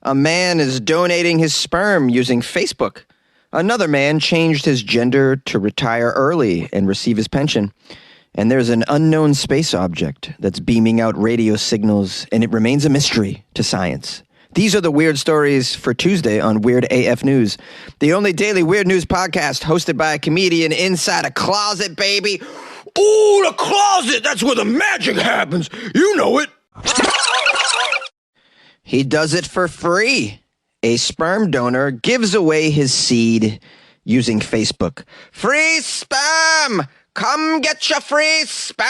A man is donating his sperm using Facebook. Another man changed his gender to retire early and receive his pension. And there's an unknown space object that's beaming out radio signals, and it remains a mystery to science. These are the weird stories for Tuesday on Weird AF News, the only daily weird news podcast hosted by a comedian inside a closet, baby. Ooh, the closet! That's where the magic happens. You know it. He does it for free. A sperm donor gives away his seed using Facebook. Free sperm! Come get your free sperm!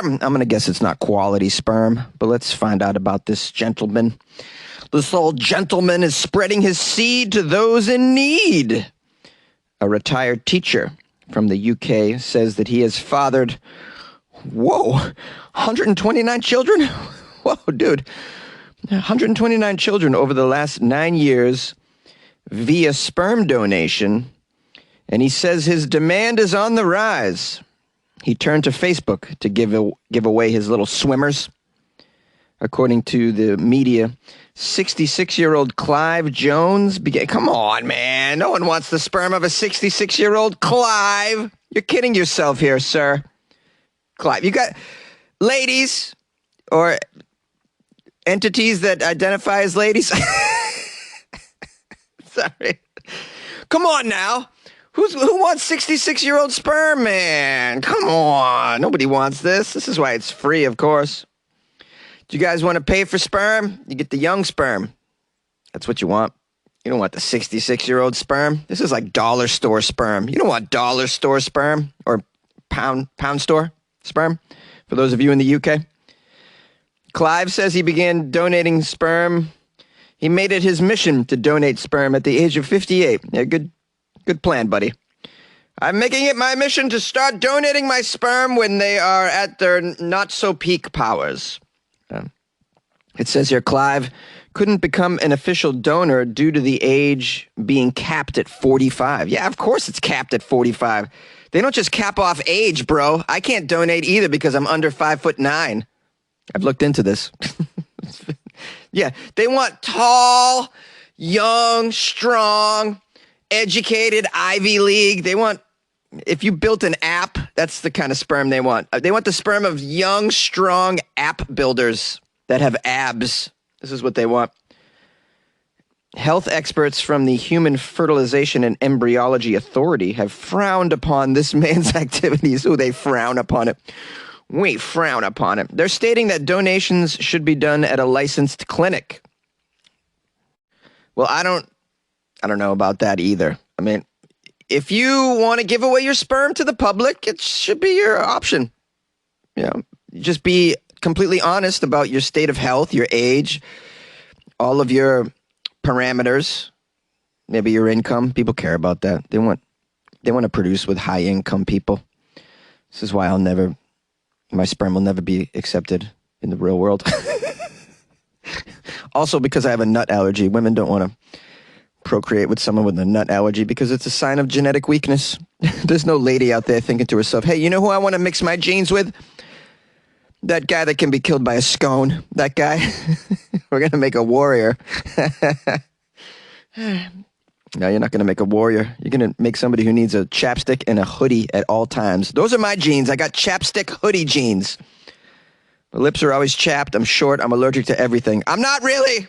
I'm going to guess it's not quality sperm, but let's find out about this gentleman. This old gentleman is spreading his seed to those in need. A retired teacher from the UK says that he has fathered, 129 children? Whoa, dude. 129 children over the last 9 years via sperm donation, and he says his demand is on the rise. He turned to Facebook to give away his little swimmers. According to the media, 66-year-old Clive Jones began... Come on, man. No one wants the sperm of a 66-year-old Clive. You're kidding yourself here, sir. Clive, you got... Ladies, or entities that identify as ladies. Sorry. Come on now. Who wants 66-year-old sperm, man? Come on. Nobody wants this. This is why it's free, of course. Do you guys want to pay for sperm? You get the young sperm. That's what you want. You don't want the 66-year-old sperm. This is like dollar store sperm. You don't want dollar store sperm or pound store sperm, for those of you in the UK. Clive says he began donating sperm. He made it his mission to donate sperm at the age of 58. Yeah, good plan, buddy. I'm making it my mission to start donating my sperm when they are at their not-so-peak powers. It says here, Clive couldn't become an official donor due to the age being capped at 45. Yeah, of course it's capped at 45. They don't just cap off age, bro. I can't donate either because I'm under 5'9". I've looked into this. Yeah, they want tall, young, strong, educated, Ivy League. They want, if you built an app, that's the kind of sperm they want. They want the sperm of young, strong app builders that have abs. This is what they want. Health experts from the Human Fertilization and Embryology Authority have frowned upon this man's activities. Oh, they frown upon it. We frown upon it. They're stating that donations should be done at a licensed clinic. Well, I don't know about that either. I mean, if you want to give away your sperm to the public, it should be your option. You know, just be completely honest about your state of health, your age, all of your parameters, maybe your income. People care about that. They want to produce with high income people. This is why my sperm will never be accepted in the real world. Also, because I have a nut allergy. Women don't want to procreate with someone with a nut allergy because it's a sign of genetic weakness. There's no lady out there thinking to herself, hey, you know who I want to mix my genes with? That guy that can be killed by a scone. That guy. We're going to make a warrior. No, you're not going to make a warrior. You're going to make somebody who needs a chapstick and a hoodie at all times. Those are my genes. I got chapstick hoodie genes. My lips are always chapped. I'm short. I'm allergic to everything. I'm not really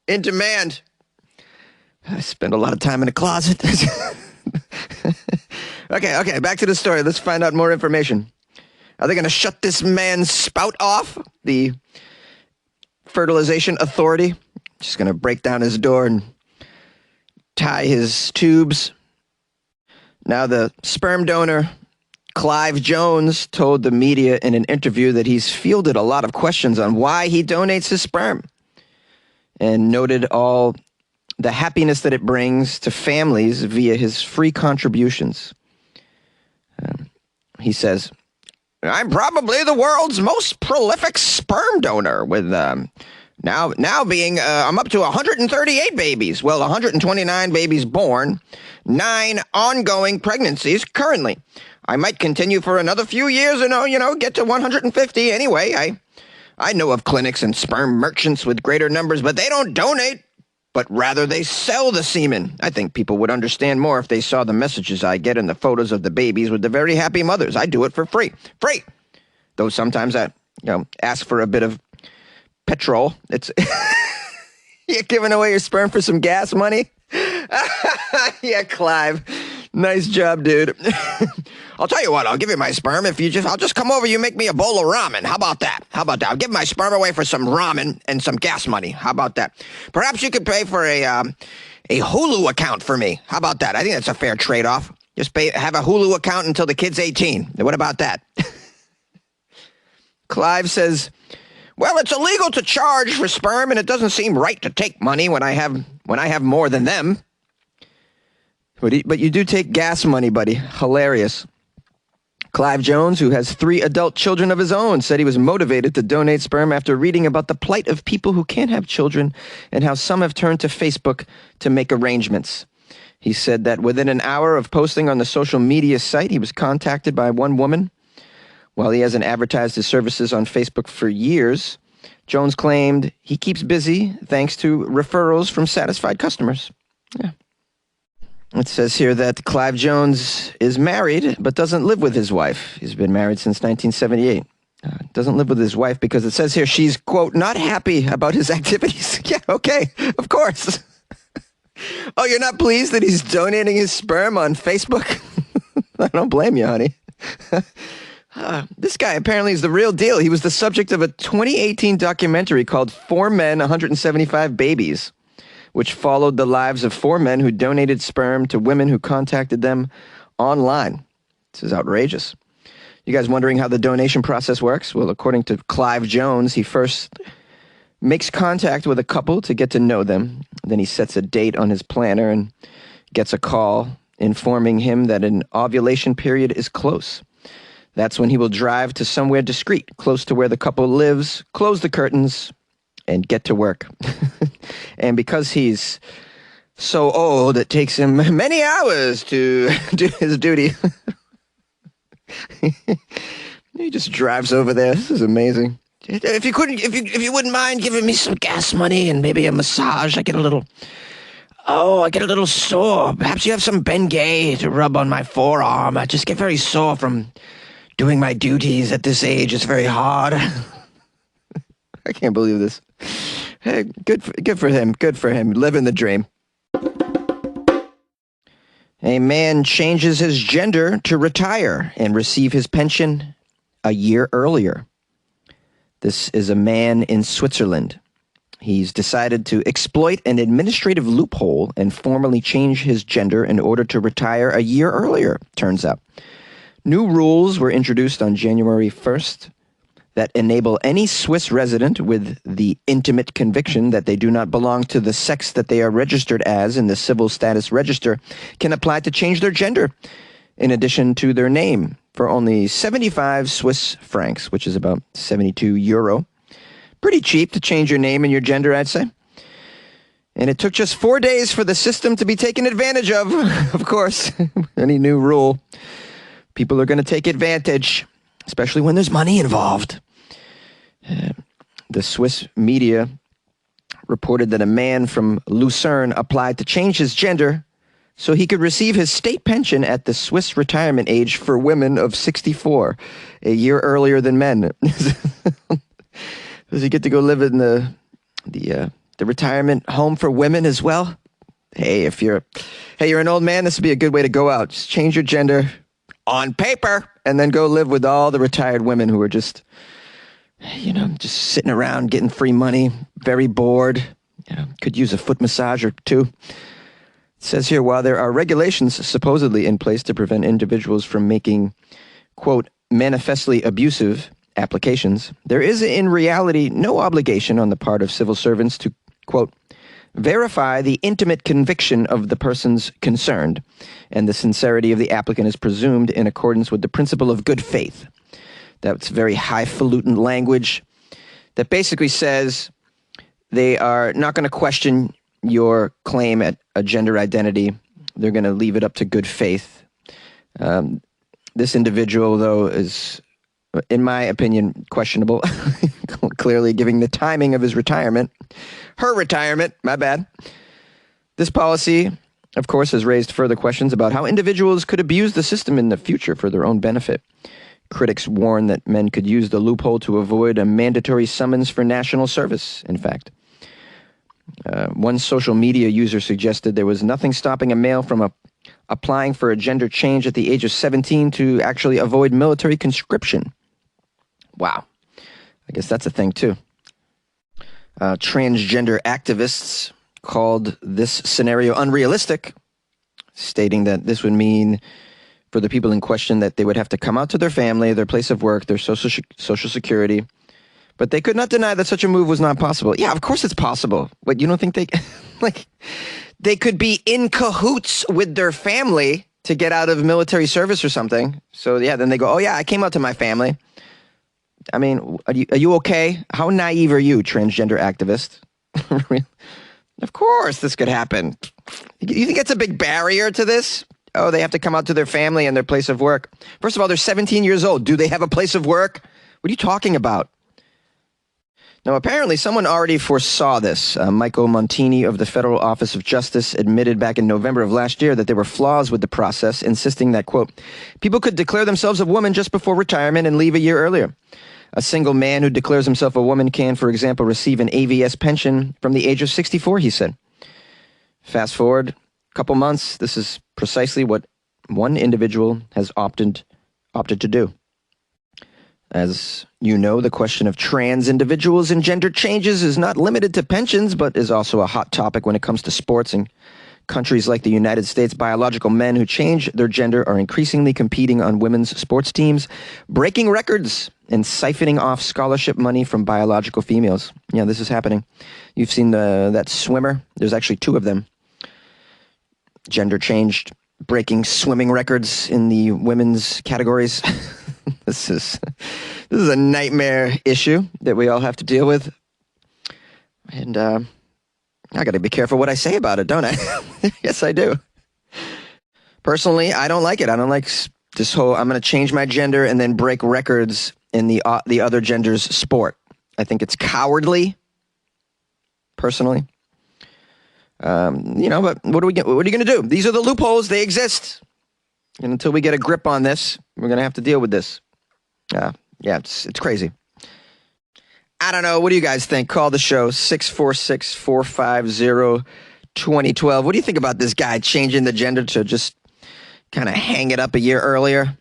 in demand. I spend a lot of time in a closet. Okay, back to the story. Let's find out more information. Are they going to shut this man's spout off? The Fertilization Authority? Just going to break down his door and tie his tubes. Now the sperm donor, Clive Jones, told the media in an interview that he's fielded a lot of questions on why he donates his sperm and noted all the happiness that it brings to families via his free contributions. He says, I'm probably the world's most prolific sperm donor with now being I'm up to 138 babies. Well, 129 babies born, 9 ongoing pregnancies currently. I might continue for another few years and get to 150 anyway. I know of clinics and sperm merchants with greater numbers, but they don't donate. but rather they sell the semen. I think people would understand more if they saw the messages I get and the photos of the babies with the very happy mothers. I do it for free. Free! Though sometimes I ask for a bit of petrol. It's you're giving away your sperm for some gas money? Yeah, Clive. Nice job, dude. I'll tell you what, I'll give you my sperm if I'll just come over, you make me a bowl of ramen. How about that? I'll give my sperm away for some ramen and some gas money. How about that? Perhaps you could pay for a Hulu account for me. How about that? I think that's a fair trade-off. Just have a Hulu account until the kid's 18. What about that? Clive says, well, it's illegal to charge for sperm, and it doesn't seem right to take money when I have more than them. But you do take gas money, buddy. Hilarious. Clive Jones, who has 3 adult children of his own, said he was motivated to donate sperm after reading about the plight of people who can't have children and how some have turned to Facebook to make arrangements. He said that within an hour of posting on the social media site, he was contacted by one woman. While he hasn't advertised his services on Facebook for years, Jones claimed he keeps busy thanks to referrals from satisfied customers. Yeah. It says here that Clive Jones is married, but doesn't live with his wife. He's been married since 1978. Doesn't live with his wife because it says here she's, quote, not happy about his activities. Yeah, okay, of course. Oh, you're not pleased that he's donating his sperm on Facebook? I don't blame you, honey. This guy apparently is the real deal. He was the subject of a 2018 documentary called 4 Men, 175 Babies, which followed the lives of 4 men who donated sperm to women who contacted them online. This is outrageous. You guys wondering how the donation process works? Well, according to Clive Jones, he first makes contact with a couple to get to know them. Then he sets a date on his planner and gets a call informing him that an ovulation period is close. That's when he will drive to somewhere discreet, close to where the couple lives, close the curtains, and get to work. And because he's so old, it takes him many hours to do his duty. He just drives over there. This is amazing. If you wouldn't mind giving me some gas money and maybe a massage, I get a little sore. Perhaps you have some Bengay to rub on my forearm. I just get very sore from doing my duties at this age. It's very hard. I can't believe this. Hey, good for him. Good for him. Living the dream. A man changes his gender to retire and receive his pension a year earlier. This is a man in Switzerland. He's decided to exploit an administrative loophole and formally change his gender in order to retire a year earlier, turns out. New rules were introduced on January 1st that enable any Swiss resident with the intimate conviction that they do not belong to the sex that they are registered as in the Civil Status Register can apply to change their gender, in addition to their name, for only 75 Swiss francs, which is about 72 euro. Pretty cheap to change your name and your gender, I'd say. And it took just 4 days for the system to be taken advantage of. Of course, any new rule, people are going to take advantage, especially when there's money involved. The Swiss media reported that a man from Lucerne applied to change his gender so he could receive his state pension at the Swiss retirement age for women of 64, a year earlier than men. Does he get to go live in the retirement home for women as well? Hey, you're an old man, this would be a good way to go out. Just change your gender on paper and then go live with all the retired women who are just sitting around getting free money, very bored. Could use a foot massage or two. It says here, while there are regulations supposedly in place to prevent individuals from making, quote, manifestly abusive applications, there is in reality no obligation on the part of civil servants to, quote, verify the intimate conviction of the persons concerned, and the sincerity of the applicant is presumed in accordance with the principle of good faith. That's very highfalutin language that basically says they are not going to question your claim at a gender identity. They're going to leave it up to good faith. This individual, though, is, in my opinion, questionable. Clearly giving the timing of his retirement. Her retirement, my bad. This policy, of course, has raised further questions about how individuals could abuse the system in the future for their own benefit. Critics warn that men could use the loophole to avoid a mandatory summons for national service, in fact. One social media user suggested there was nothing stopping a male from applying for a gender change at the age of 17 to actually avoid military conscription. Wow. I guess that's a thing, too. Transgender activists called this scenario unrealistic, stating that this would mean for the people in question that they would have to come out to their family, their place of work, their social security. But they could not deny that such a move was not possible. Yeah, of course it's possible. But you don't think they... like, they could be in cahoots with their family to get out of military service or something. So, yeah, then they go, oh, yeah, I came out to my family. I mean, are you okay? How naive are you, transgender activist? Of course this could happen. You think that's a big barrier to this? Oh, they have to come out to their family and their place of work. First of all, they're 17 years old. Do they have a place of work? What are you talking about? Now, apparently, someone already foresaw this. Michael Montini of the Federal Office of Justice admitted back in November of last year that there were flaws with the process, insisting that, quote, people could declare themselves a woman just before retirement and leave a year earlier. A single man who declares himself a woman can, for example, receive an AVS pension from the age of 64, he said. Fast forward a couple months, this is precisely what one individual has opted to do. As you know, the question of trans individuals and gender changes is not limited to pensions, but is also a hot topic when it comes to sports. In countries like the United States, biological men who change their gender are increasingly competing on women's sports teams, breaking records and siphoning off scholarship money from biological females. Yeah, this is happening. You've seen that swimmer. There's actually two of them. Gender changed, breaking swimming records in the women's categories. This is a nightmare issue that we all have to deal with. And I got to be careful what I say about it, don't I? Yes, I do. Personally, I don't like it. I don't like this whole, I'm going to change my gender and then break records in the other gender's sport. I think it's cowardly, personally. But what are you going to do? These are the loopholes. They exist. And until we get a grip on this, we're going to have to deal with this. It's crazy. I don't know. What do you guys think? Call the show, 646-450-2012. What do you think about this guy changing the gender to just kind of hang it up a year earlier?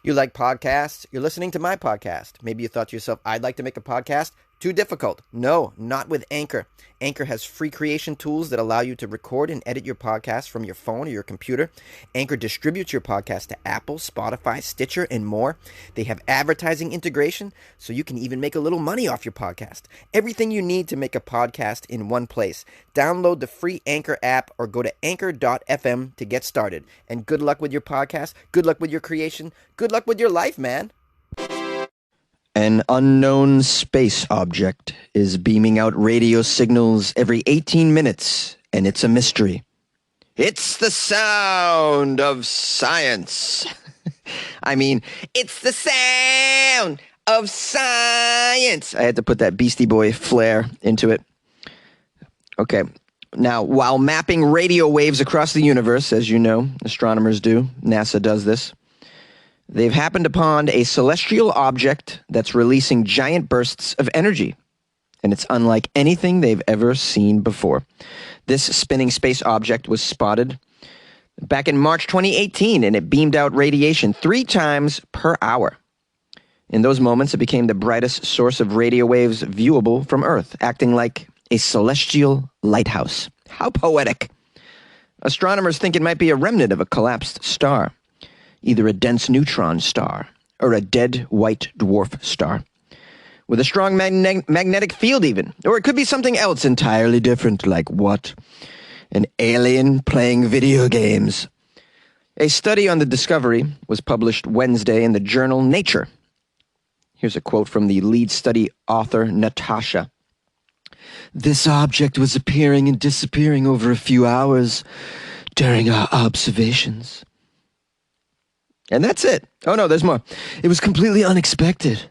You like podcasts? You're listening to my podcast. Maybe you thought to yourself, I'd like to make a podcast. Too difficult. No, not with Anchor. Anchor has free creation tools that allow you to record and edit your podcast from your phone or your computer. Anchor distributes your podcast to Apple, Spotify, Stitcher, and more. They have advertising integration, so you can even make a little money off your podcast. Everything you need to make a podcast in one place. Download the free Anchor app or go to anchor.fm to get started. And good luck with your podcast. Good luck with your creation. Good luck with your life, man. An unknown space object is beaming out radio signals every 18 minutes, and it's a mystery. It's the sound of science. I mean, it's the sound of science. I had to put that Beastie Boy flair into it. Okay. Now, while mapping radio waves across the universe, as you know, astronomers do, NASA does this, they've happened upon a celestial object that's releasing giant bursts of energy, and it's unlike anything they've ever seen before. This spinning space object was spotted back in March 2018, and it beamed out radiation 3 times per hour. In those moments, it became the brightest source of radio waves viewable from Earth, acting like a celestial lighthouse. How poetic. Astronomers think it might be a remnant of a collapsed star, either a dense neutron star or a dead white dwarf star, with a strong magnetic field even. Or it could be something else entirely different, like what? An alien playing video games. A study on the discovery was published Wednesday in the journal Nature. Here's a quote from the lead study author, Natasha. This object was appearing and disappearing over a few hours during our observations. And that's it. Oh, no, there's more. It was completely unexpected.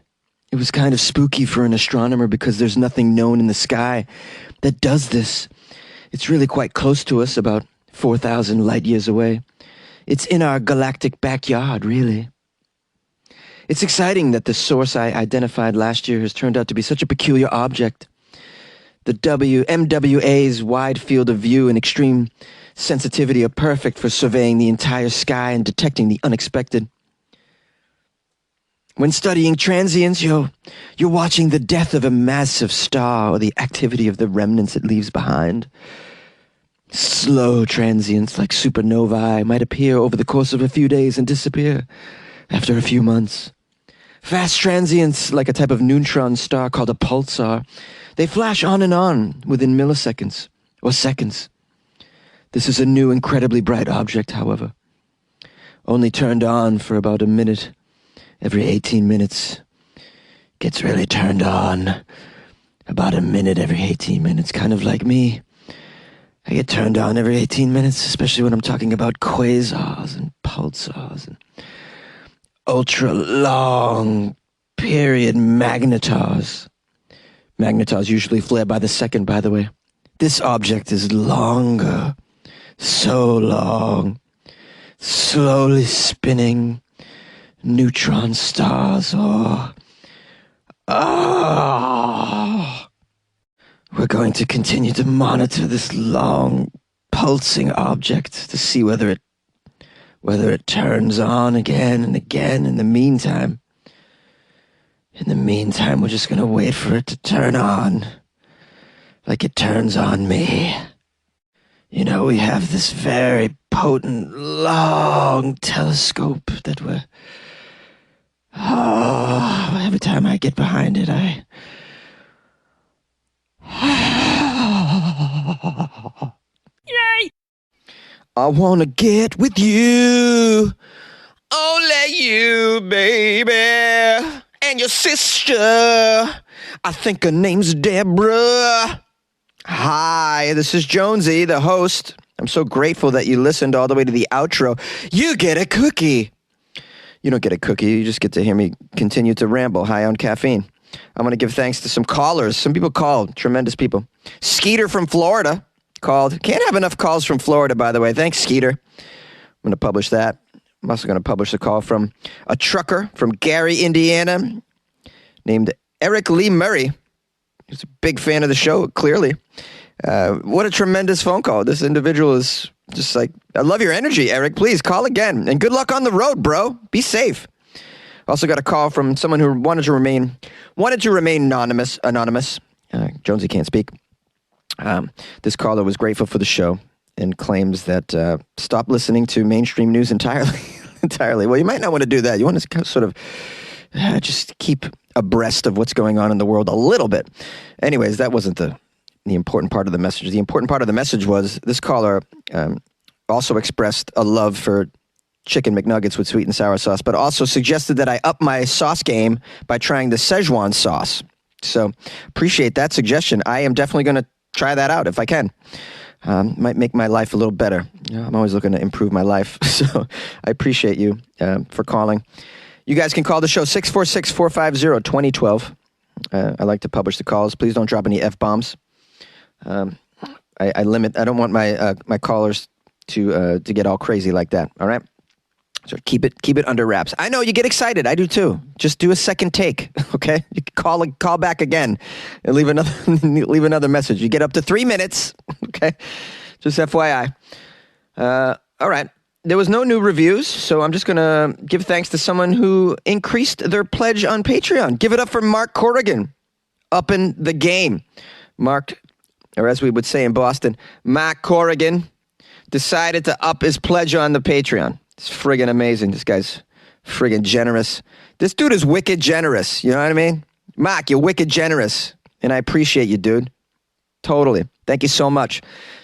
It was kind of spooky for an astronomer because there's nothing known in the sky that does this. It's really quite close to us, about 4,000 light years away. It's in our galactic backyard, really. It's exciting that the source I identified last year has turned out to be such a peculiar object. The MWA's wide field of view and extreme sensitivity are perfect for surveying the entire sky and detecting the unexpected. When studying transients, you're watching the death of a massive star or the activity of the remnants it leaves behind. Slow transients like supernovae might appear over the course of a few days and disappear after a few months. Fast transients, like a type of neutron star called a pulsar, they flash on and on within milliseconds or seconds. This is a new, incredibly bright object, however. Only turned on for about a minute every 18 minutes. Gets really turned on about a minute every 18 minutes, kind of like me. I get turned on every 18 minutes, especially when I'm talking about quasars and pulsars and ultra-long period magnetars. Magnetars usually flare by the second, by the way. This object is longer, so long, slowly spinning neutron stars. We're going to continue to monitor this long, pulsing object to see whether it turns on again and again. In the meantime, we're just going to wait for it to turn on, like it turns on me. You know, we have this very potent, long telescope that every time I get behind it, Yay! I wanna get with you, only you, baby, and your sister. I think her name's Deborah. Hi, this is Jonesy, the host. I'm so grateful that you listened all the way to the outro. You get a cookie. You don't get a cookie. You just get to hear me continue to ramble high on caffeine. I'm going to give thanks to some callers. Some people called. Tremendous people. Skeeter from Florida called. Can't have enough calls from Florida, by the way. Thanks, Skeeter. I'm going to publish that. I'm also going to publish a call from a trucker from Gary, Indiana, named Eric Lee Murray. He's a big fan of the show, clearly. What a tremendous phone call. This individual is just like, I love your energy, Eric. Please call again. And good luck on the road, bro. Be safe. Also got a call from someone who wanted to remain anonymous. Jonesy can't speak. This caller was grateful for the show and claims that stop listening to mainstream news entirely. Well, you might not want to do that. You want to sort of just keep abreast of what's going on in the world a little bit. Anyways, that wasn't the important part of the message. The important part of the message was this caller also expressed a love for chicken McNuggets with sweet and sour sauce, but also suggested that I up my sauce game by trying the Szechuan sauce. So appreciate that suggestion. I am definitely going to try that out if I can. Might make my life a little better. I'm always looking to improve my life. So I appreciate you for calling. You guys can call the show 646-450-2012. I like to publish the calls. Please don't drop any F-bombs. I don't want my callers to get all crazy like that. All right. So keep it under wraps. I know you get excited. I do too. Just do a second take. Okay. You can call back again and leave another message. You get up to 3 minutes. Okay. Just FYI. All right. There was no new reviews, so I'm just going to give thanks to someone who increased their pledge on Patreon. Give it up for Mark Corrigan, up in the game. Mark, or as we would say in Boston, Mark Corrigan decided to up his pledge on the Patreon. It's friggin' amazing. This guy's friggin' generous. This dude is wicked generous. You know what I mean? Mark, you're wicked generous, and I appreciate you, dude. Totally. Thank you so much.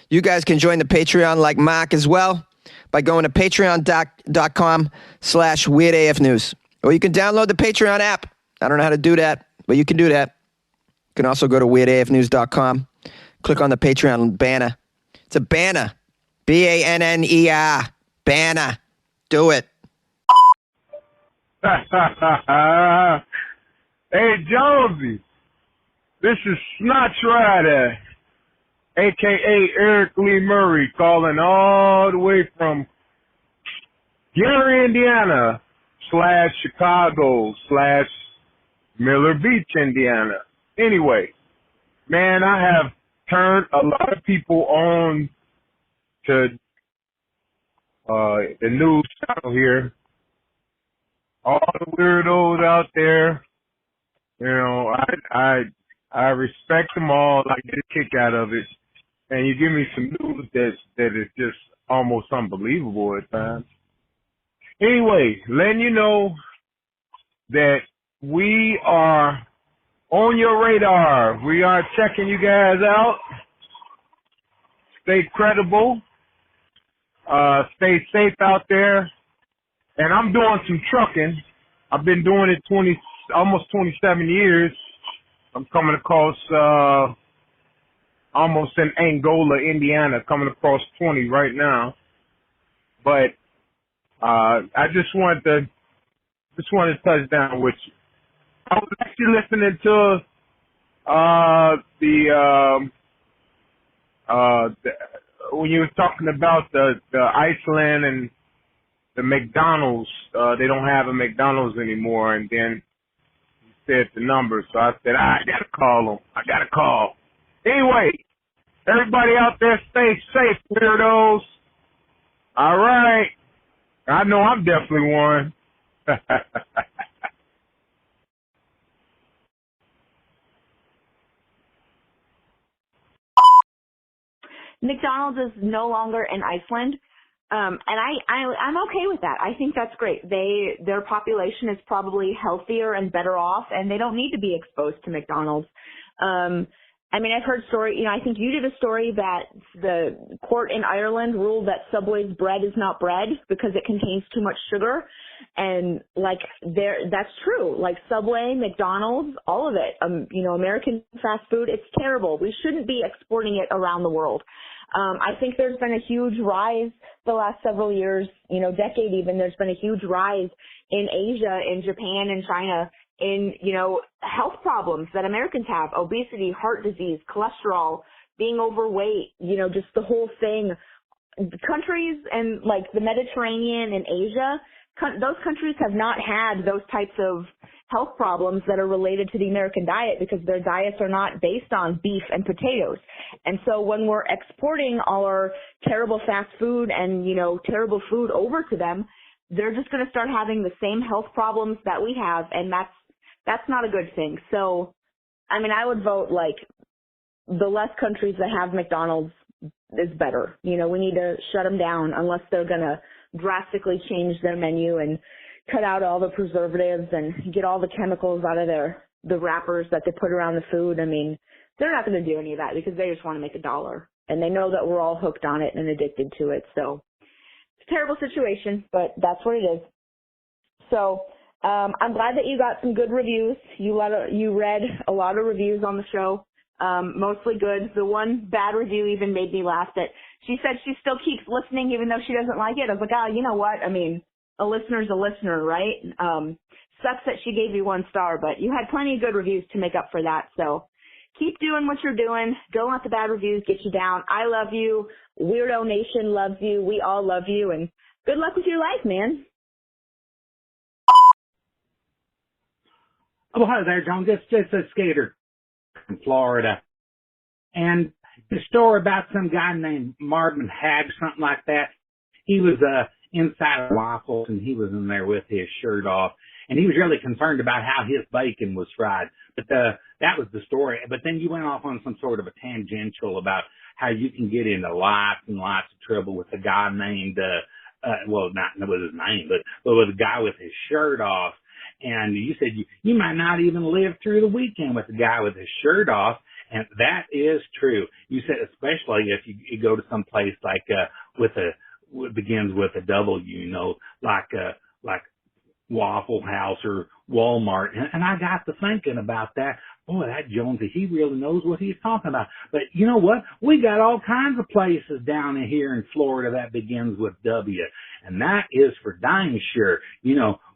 You guys can join the Patreon like Mark as well by going to patreon.com/WeirdAFNews. Or you can download the Patreon app. I don't know how to do that, but you can do that. You can also go to WeirdAFNews.com. Click on the Patreon banner. It's a banner. BANNER. Banner. Do it. Hey, Jonesy, this is Snotch Rider. a.k.a. Eric Lee Murray, calling all the way from Gary, Indiana, / Chicago / Miller Beach, Indiana. Anyway, man, I have turned a lot of people on to the news channel here. All the weirdos out there, you know, I respect them all. I get a kick out of it. And you give me some news that is just almost unbelievable at times. Anyway, letting you know that we are on your radar. We are checking you guys out. Stay credible. Stay safe out there. And I'm doing some trucking. I've been doing it almost 27 years. I'm coming across almost in Angola, Indiana, coming across 20 right now. But I just wanted to touch down with you. I was actually listening to when you were talking about the Iceland and the McDonald's. They don't have a McDonald's anymore, and then you said the number, so I said I gotta call them. I gotta call. Anyway, everybody out there, stay safe, weirdos. All right. I know I'm definitely one. McDonald's is no longer in Iceland. And I'm okay with that. I think that's great. Their population is probably healthier and better off, and they don't need to be exposed to McDonald's. I mean, I've heard story, I think you did a story that the court in Ireland ruled that Subway's bread is not bread because it contains too much sugar. And that's true. Like Subway, McDonald's, all of it, American fast food, it's terrible. We shouldn't be exporting it around the world. I think there's been a huge rise the last several years, decade even, there's been a huge rise in Asia, in Japan and China, in, health problems that Americans have, obesity, heart disease, cholesterol, being overweight, just the whole thing. Countries and like the Mediterranean and Asia, those countries have not had those types of health problems that are related to the American diet because their diets are not based on beef and potatoes. And so when we're exporting our terrible fast food and, terrible food over to them, they're just going to start having the same health problems that we have, and that's not a good thing. So, I mean, I would vote like the less countries that have McDonald's is better. We need to shut them down unless they're going to drastically change their menu and cut out all the preservatives and get all the chemicals out of the wrappers that they put around the food. I mean, they're not going to do any of that because they just want to make $1. And they know that we're all hooked on it and addicted to it. So it's a terrible situation, but that's what it is. So I'm glad that you got some good reviews. You read a lot of reviews on the show, mostly good. The one bad review even made me laugh that she said she still keeps listening even though she doesn't like it. I was like, you know what? I mean, a listener's a listener, right? Sucks that she gave you 1 star, but you had plenty of good reviews to make up for that. So keep doing what you're doing. Don't let the bad reviews get you down. I love you. Weirdo Nation loves you. We all love you. And good luck with your life, man. Oh, hi there, John. This is just a skater from Florida. And the story about some guy named Marvin Hag, something like that. He was inside of waffles, and he was in there with his shirt off. And he was really concerned about how his bacon was fried. But that was the story. But then you went off on some sort of a tangential about how you can get into lots and lots of trouble with a guy named, not with his name, but with a guy with his shirt off. And you said you might not even live through the weekend with a guy with his shirt off. And that is true. You said especially if you go to some place like, begins with a W, like Waffle House or Walmart. And I got to thinking about that. Boy, that Jonesy, he really knows what he's talking about. But you know what? We got all kinds of places down in here in Florida that begins with W. And that is for dang sure.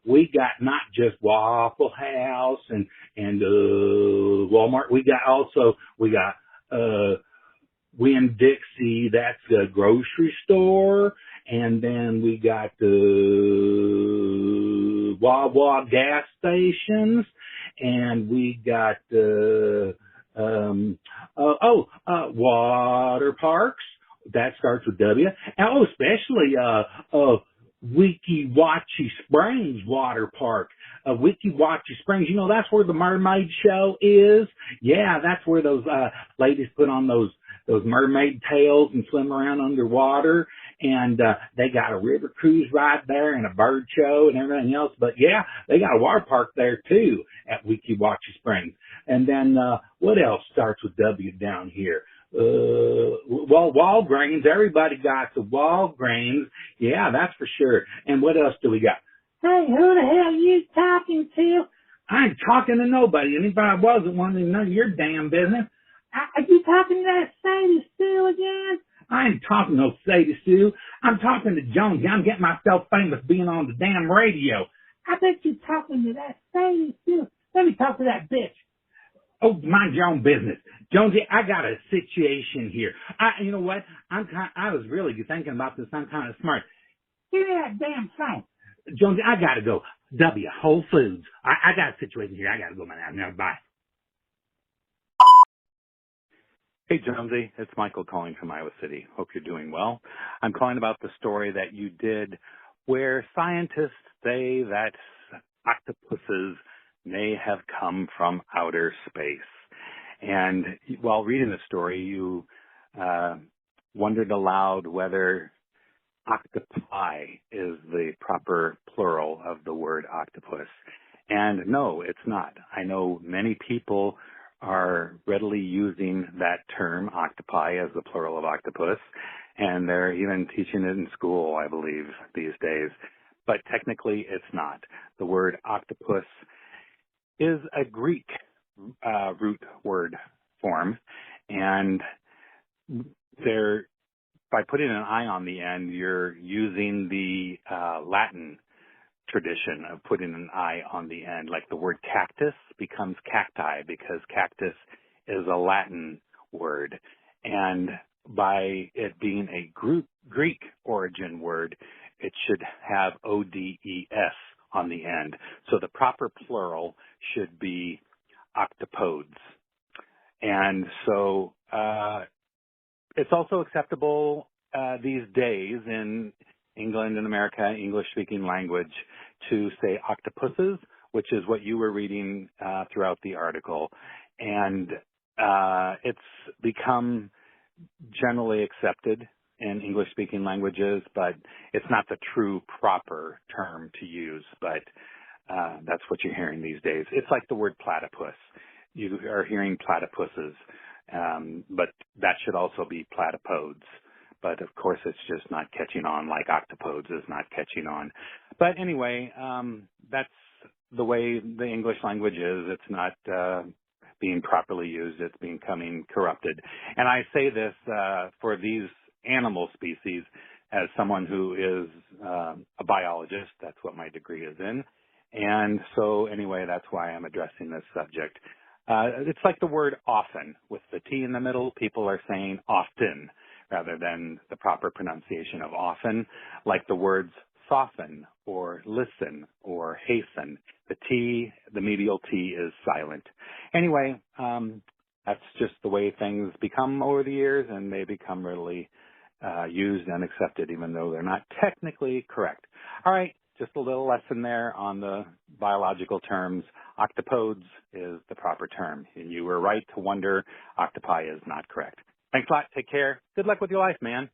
We got not just Waffle House and Walmart. We got Winn-Dixie, that's the grocery store. And then we got the Wawa gas stations. And we got water parks. That starts with W. Oh, especially Weeki Wachee Springs Water Park. Weeki Wachee Springs, you know, that's where the mermaid show is. Yeah, that's where those ladies put on those mermaid tails and swim around underwater. And they got a river cruise right there and a bird show and everything else. But yeah, they got a water park there too at Weeki Wachee Springs. And then what else starts with W down here? Well, Walgreens. Everybody got the Walgreens. Yeah, that's for sure. And what else do we got? Hey, who the hell are you talking to? I ain't talking to nobody. And if I wasn't, one of none of your damn business. Are you talking to that Sadie Sue again? I ain't talking to no Sadie Sue. I'm talking to Jonesy. I'm getting myself famous being on the damn radio. I bet you're talking to that Sadie Sue. Let me talk to that bitch. Oh, mind your own business. Jonesy, I got a situation here. You know what? I was really thinking about this. I'm kind of smart. Give me that damn phone. Jonesy, I gotta go. W, Whole Foods. I got a situation here. I gotta go now. Bye. Hey, Jonesy. It's Michael calling from Iowa City. Hope you're doing well. I'm calling about the story that you did where scientists say that octopuses may have come from outer space. And while reading the story, you wondered aloud whether octopi is the proper plural of the word octopus. And no, it's not. I know many people are readily using that term, octopi, as the plural of octopus, and they're even teaching it in school, I believe, these days. But technically, it's not. The word octopus is a Greek root word form, and by putting an I on the end, you're using the Latin tradition of putting an I on the end. Like the word cactus becomes cacti because cactus is a Latin word. And by it being a Greek origin word, it should have O-D-E-S on the end. So the proper plural should be octopodes. And so it's also acceptable these days in England and America, English-speaking language, to say octopuses, which is what you were reading throughout the article. And it's become generally accepted in English-speaking languages, but it's not the true proper term to use, but that's what you're hearing these days. It's like the word platypus. You are hearing platypuses, but that should also be platypodes. But of course, it's just not catching on like octopodes is not catching on. But anyway, that's the way the English language is. It's not being properly used. It's becoming corrupted. And I say this for these animal species as someone who is a biologist. That's what my degree is in. And so anyway, that's why I'm addressing this subject. It's like the word often. With the T in the middle, people are saying often rather than the proper pronunciation of often, like the words soften or listen or hasten. The T, the medial T, is silent. Anyway, that's just the way things become over the years, and they become readily used and accepted, even though they're not technically correct. All right, just a little lesson there on the biological terms. Octopodes is the proper term, and you were right to wonder octopi is not correct. Thanks a lot. Take care. Good luck with your life, man.